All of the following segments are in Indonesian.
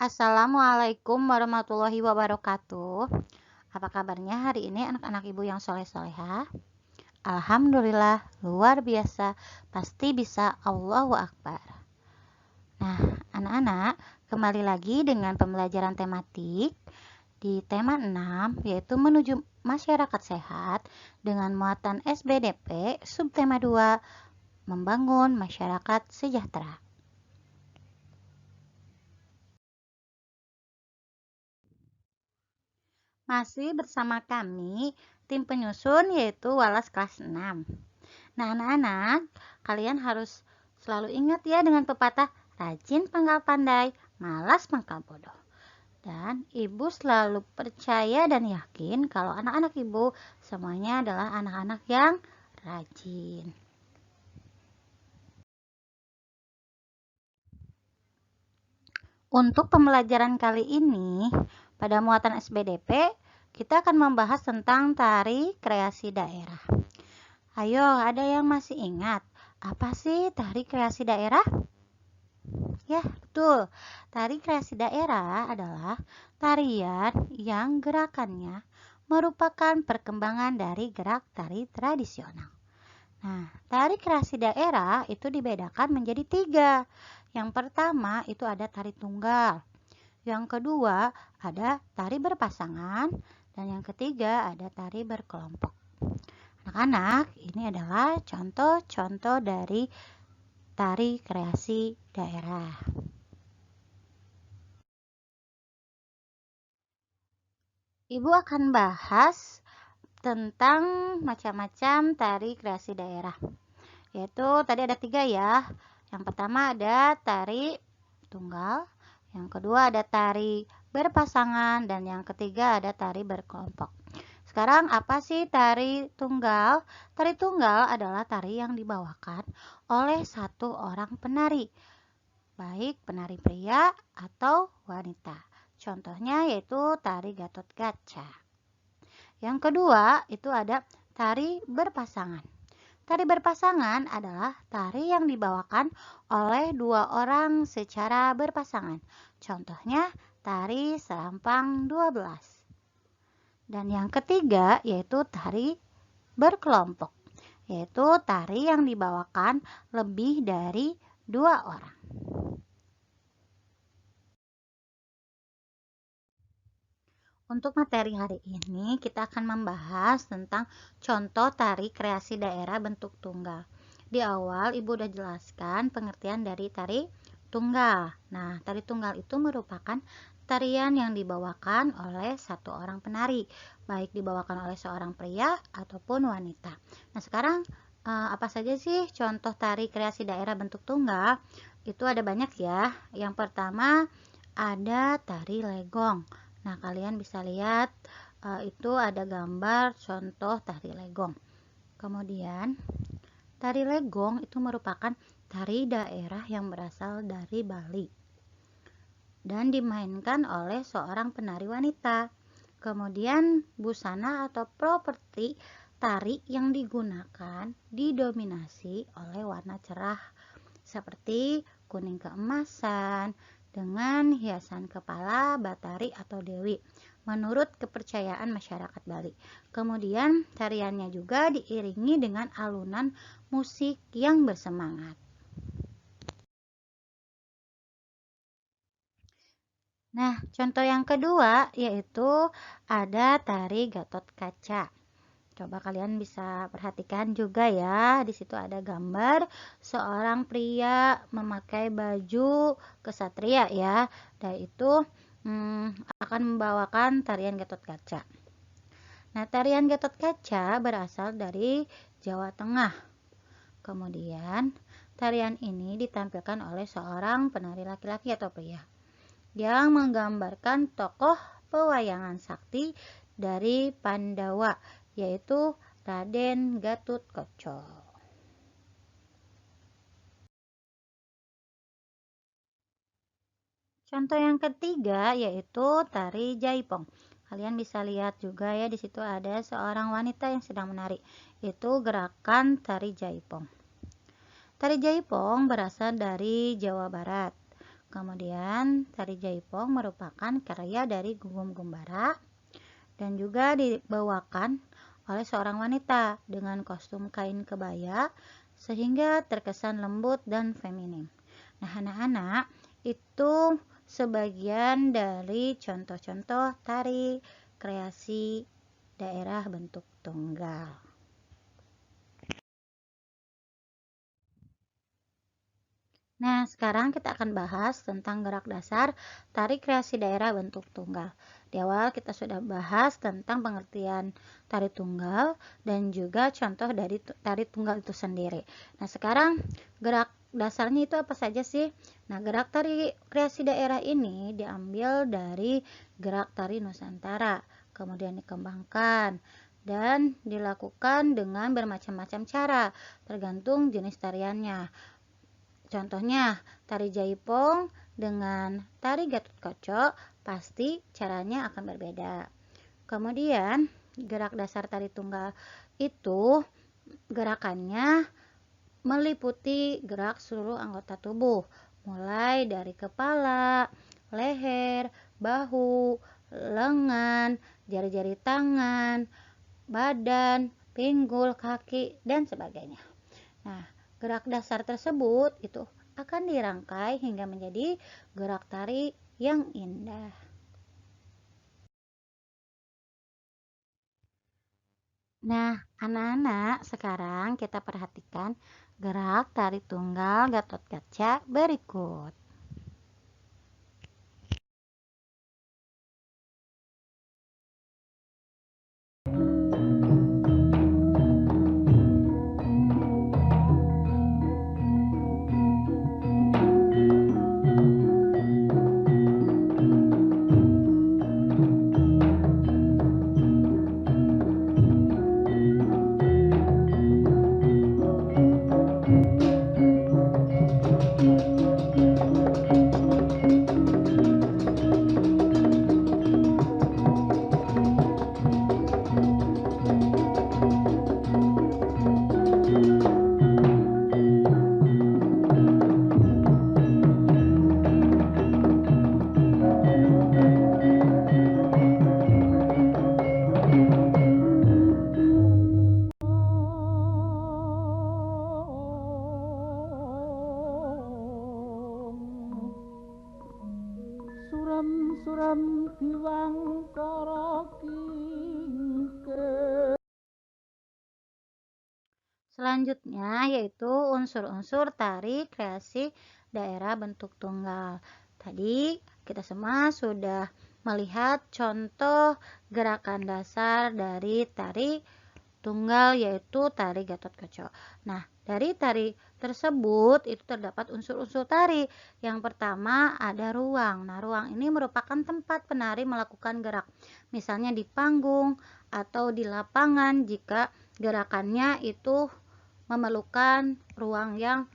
Assalamualaikum warahmatullahi wabarakatuh. Apa kabarnya hari ini anak-anak ibu yang soleh-solehah? Alhamdulillah, luar biasa. Pasti bisa, Allahu Akbar. Nah, anak-anak, kembali lagi dengan pembelajaran tematik di tema 6, yaitu menuju masyarakat sehat dengan muatan SBDP, subtema 2, membangun masyarakat sejahtera. Masih bersama kami, tim penyusun yaitu Walas kelas 6. Nah, anak-anak, kalian harus selalu ingat ya dengan pepatah rajin pangkal pandai, malas pangkal bodoh. Dan ibu selalu percaya dan yakin kalau anak-anak ibu semuanya adalah anak-anak yang rajin. Untuk pembelajaran kali ini, pada muatan SBDP, kita akan membahas tentang tari kreasi daerah. Ayo, ada yang masih ingat apa sih tari kreasi daerah? Ya, betul. Tari kreasi daerah adalah tarian yang gerakannya merupakan perkembangan dari gerak tari tradisional. Nah, tari kreasi daerah itu dibedakan menjadi 3. Yang pertama itu ada tari tunggal. Yang kedua ada tari berpasangan. Dan yang ketiga ada tari berkelompok. Anak-anak, ini adalah contoh-contoh dari tari kreasi daerah. Ibu akan bahas tentang macam-macam tari kreasi daerah. Yaitu tadi ada 3 ya. Yang pertama ada tari tunggal, yang kedua ada tari berpasangan, dan yang ketiga ada tari berkelompok. Sekarang apa sih tari tunggal? Tari tunggal adalah tari yang dibawakan oleh satu orang penari, baik penari pria atau wanita. Contohnya yaitu tari Gatot-Kaca. Yang kedua itu ada tari berpasangan. Tari berpasangan adalah tari yang dibawakan oleh 2 orang secara berpasangan. Contohnya tari Serampang 12. Dan yang ketiga yaitu tari berkelompok, yaitu tari yang dibawakan lebih dari 2 orang. Untuk materi hari ini kita akan membahas tentang contoh tari kreasi daerah bentuk tunggal. Di awal ibu udah jelaskan pengertian dari tari tunggal. Nah, tari tunggal itu merupakan tarian yang dibawakan oleh satu orang penari, baik dibawakan oleh seorang pria ataupun wanita. Nah, sekarang apa saja sih contoh tari kreasi daerah bentuk tunggal? Itu ada banyak ya. Yang pertama ada tari legong. Nah, kalian bisa lihat itu ada gambar contoh tari legong. Kemudian, tari legong itu merupakan tari daerah yang berasal dari Bali dan dimainkan oleh seorang penari wanita. Kemudian, busana atau properti tari yang digunakan didominasi oleh warna cerah seperti kuning keemasan, dengan hiasan kepala Batari atau Dewi menurut kepercayaan masyarakat Bali. Kemudian tariannya juga diiringi dengan alunan musik yang bersemangat. Nah, contoh yang kedua yaitu ada tari Gatot-Kaca. Coba kalian bisa perhatikan juga ya, di situ ada gambar seorang pria memakai baju kesatria ya, dan itu akan membawakan tarian Gatot-Kaca. Nah, tarian Gatot-Kaca berasal dari Jawa Tengah. Kemudian, tarian ini ditampilkan oleh seorang penari laki-laki atau pria yang menggambarkan tokoh pewayangan sakti dari Pandawa, yaitu Raden Gatotkaca. Contoh yang ketiga yaitu tari jaipong. Kalian bisa lihat juga ya, di situ ada seorang wanita yang sedang menari. Itu gerakan tari jaipong. Tari jaipong berasal dari Jawa Barat. Kemudian tari jaipong merupakan karya dari Gugum Gumbara dan juga dibawakan oleh seorang wanita dengan kostum kain kebaya sehingga terkesan lembut dan feminim. Nah, anak-anak, itu sebagian dari contoh-contoh tari kreasi daerah bentuk tunggal. Nah, sekarang kita akan bahas tentang gerak dasar tari kreasi daerah bentuk tunggal. Di awal kita sudah bahas tentang pengertian tari tunggal dan juga contoh dari tari tunggal itu sendiri. Nah, sekarang gerak dasarnya itu apa saja sih? Nah, gerak tari kreasi daerah ini diambil dari gerak tari Nusantara, kemudian dikembangkan dan dilakukan dengan bermacam-macam cara, tergantung jenis tariannya. Contohnya, tari jaipong dengan tari Gatotkaca pasti caranya akan berbeda. Kemudian, gerak dasar tari tunggal itu gerakannya meliputi gerak seluruh anggota tubuh, mulai dari kepala, leher, bahu, lengan, jari-jari tangan, badan, pinggul, kaki, dan sebagainya. Nah, gerak dasar tersebut itu akan dirangkai hingga menjadi gerak tari yang indah. Nah, anak-anak, sekarang kita perhatikan gerak tari tunggal Gatotkaca berikut. Suram-suram diwangkara kingke. Selanjutnya yaitu unsur-unsur tari kreasi daerah bentuk tunggal. Tadi kita semua sudah melihat contoh gerakan dasar dari tari tunggal yaitu tari Gatotkaca. Nah, dari tari tersebut itu terdapat unsur-unsur tari. Yang pertama ada ruang. Nah, ruang ini merupakan tempat penari melakukan gerak. Misalnya di panggung atau di lapangan jika gerakannya itu memerlukan ruang yang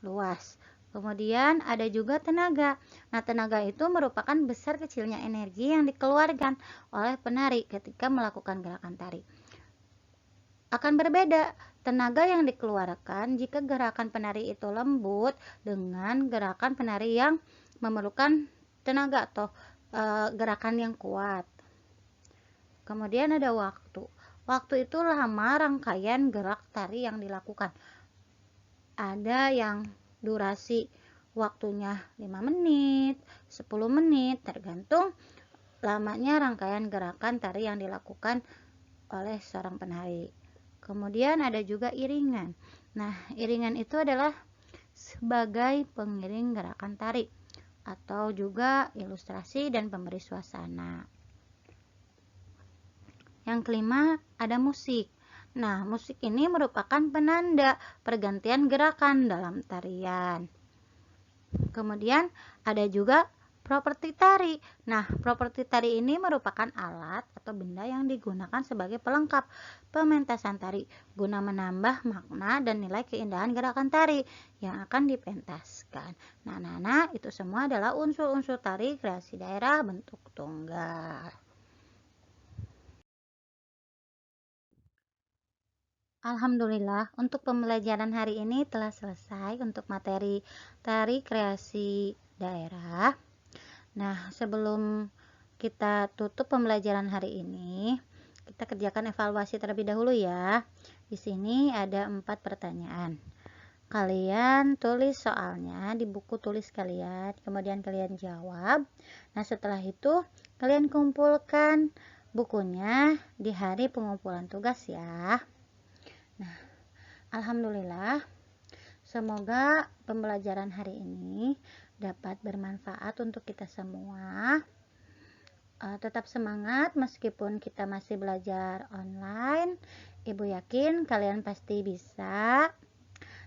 luas. Kemudian ada juga tenaga. Nah, tenaga itu merupakan besar kecilnya energi yang dikeluarkan oleh penari ketika melakukan gerakan tari. Akan berbeda tenaga yang dikeluarkan jika gerakan penari itu lembut dengan gerakan penari yang memerlukan tenaga atau gerakan yang kuat. Kemudian ada waktu. Waktu itu lama rangkaian gerak tari yang dilakukan. Ada yang durasi waktunya 5 menit, 10 menit, tergantung lamanya rangkaian gerakan tari yang dilakukan oleh seorang penari. Kemudian ada juga iringan. Nah, iringan itu adalah sebagai pengiring gerakan tari atau juga ilustrasi dan pemberi suasana. Yang kelima, ada musik. Nah, musik ini merupakan penanda pergantian gerakan dalam tarian. Kemudian ada juga properti tari. Nah, properti tari ini merupakan alat atau benda yang digunakan sebagai pelengkap pementasan tari guna menambah makna dan nilai keindahan gerakan tari yang akan dipentaskan. Nah, itu semua adalah unsur-unsur tari kreasi daerah bentuk tunggal. Alhamdulillah, untuk pembelajaran hari ini telah selesai untuk materi tari kreasi daerah. Nah, sebelum kita tutup pembelajaran hari ini, kita kerjakan evaluasi terlebih dahulu ya. Di sini ada 4 pertanyaan. Kalian tulis soalnya di buku tulis kalian, kemudian kalian jawab. Nah, setelah itu kalian kumpulkan bukunya di hari pengumpulan tugas ya. Nah, alhamdulillah, semoga pembelajaran hari ini dapat bermanfaat untuk kita semua. Tetap semangat meskipun kita masih belajar online. Ibu yakin kalian pasti bisa.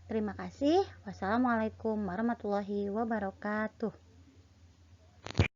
Terima kasih. Wassalamualaikum warahmatullahi wabarakatuh.